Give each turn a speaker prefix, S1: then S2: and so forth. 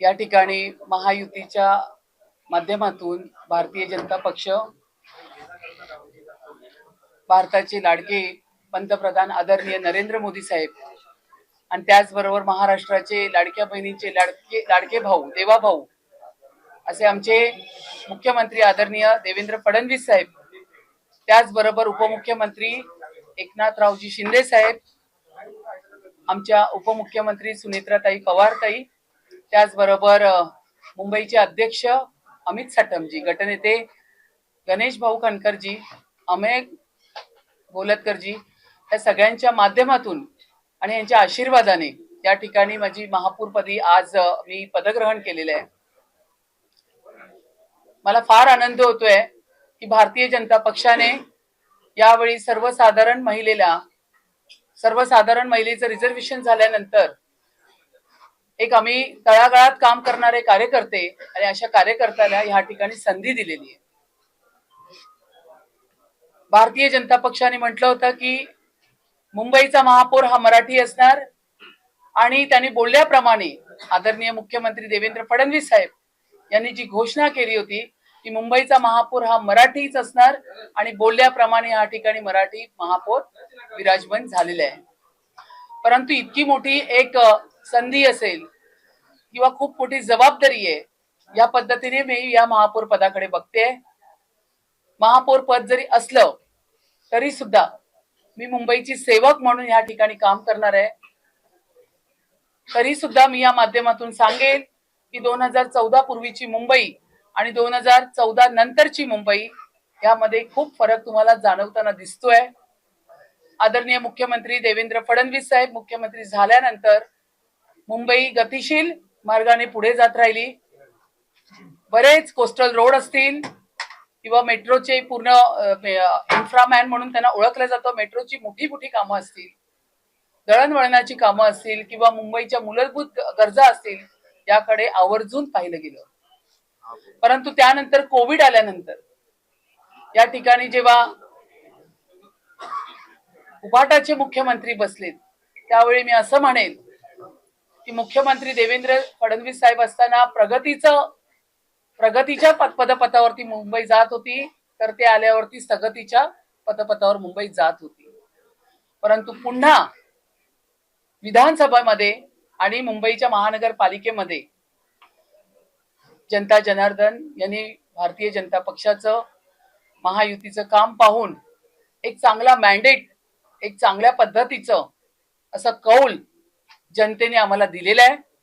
S1: या ठिकाणी महायुतीच्या माध्यमातून भारतीय जनता पक्ष, भारताचे लाडके पंतप्रधान आदरणीय नरेंद्र मोदी साहेब आणि त्याचबरोबर महाराष्ट्राचे लाडक्या बहिणींचे लाडके भाऊ, देवा भाऊ असे आमचे मुख्यमंत्री आदरणीय देवेंद्र फडणवीस साहेब, त्याचबरोबर उपमुख्यमंत्री एकनाथरावजी शिंदे साहेब, आमच्या उपमुख्यमंत्री सुनेत्राताई पवार ताई, त्याचबरोबर मुंबईचे अध्यक्ष अमित साटमजी, गटनेते गणेश भाऊ खनकरजी, अमेय गोलतकरजी, या सगळ्यांच्या माध्यमातून आणि यांच्या आशीर्वादाने या ठिकाणी माझी महापौरपदी आज मी पदग्रहण केलेलं आहे. मला फार आनंद होतोय की भारतीय जनता पक्षाने यावेळी सर्वसाधारण महिलेचं रिझर्वेशन झाल्यानंतर एक आम्ही तळागाळात काम करणारे कार्यकर्ते आणि अशा कार्यकर्त्याला या ठिकाणी संधी दिलेली आहे. भारतीय जनता पक्षाने म्हटलं होतं की मुंबईचा महापौर हा मराठी असणार आणि त्यांनी बोलल्याप्रमाणे आदरणीय मुख्यमंत्री देवेंद्र फडणवीस साहेब यांनी जी घोषणा केली होती की मुंबईचा महापौर हा मराठीच असणार आणि बोलल्याप्रमाणे या ठिकाणी मराठी महापौर विराजमान झालेले आहे. परंतु इतकी मोठी एक संधी असेल किंवा खूप मोठी जबाबदारी आहे, या पद्धतीने मी या महापौर पदाकडे बघते. महापौर पद जरी असलं तरी सुद्धा मी मुंबईची सेवक म्हणून या ठिकाणी काम करणार आहे. तरी सुद्धा मी या माध्यमातून सांगेल की 2014 पूर्वीची मुंबई आणि 2014 नंतरची मुंबई यामध्ये खूप फरक तुम्हाला जाणवताना दिसतोय. आदरणीय मुख्यमंत्री देवेंद्र फडणवीस साहेब मुख्यमंत्री झाल्यानंतर मुंबई गतिशील मार्गाने पुढे जात राहिली. बरेच कोस्टल रोड असतील किंवा मेट्रोचे पूर्ण इन्फ्रामॅन म्हणून त्यांना ओळखलं जातं, मेट्रोची मोठी मोठी कामं असतील, दळणवळणाची कामं असतील किंवा मुंबईच्या मूलभूत गरजा असतील, याकडे आवर्जून पाहिलं गेलं. परंतु त्यानंतर कोविड आल्यानंतर या ठिकाणी जेव्हा उभाटाचे मुख्यमंत्री बसलेत त्यावेळी मी असं म्हणेल की मुख्यमंत्री देवेंद्र फडणवीस साहेब असताना प्रगतीच्या पदपथावरती मुंबई जात होती, तर ते आल्यावरती स्थगतीच्या पदपथावर मुंबई जात होती. परंतु पुन्हा विधानसभेमध्ये आणि मुंबईच्या महानगरपालिकेमध्ये जनता जनार्दन यांनी भारतीय जनता पक्षाचं महायुतीचं काम पाहून एक चांगला मॅन्डेट, एक चांगल्या पद्धतीचं असं कौल जनतेने आम्हाला दिलेलं आहे.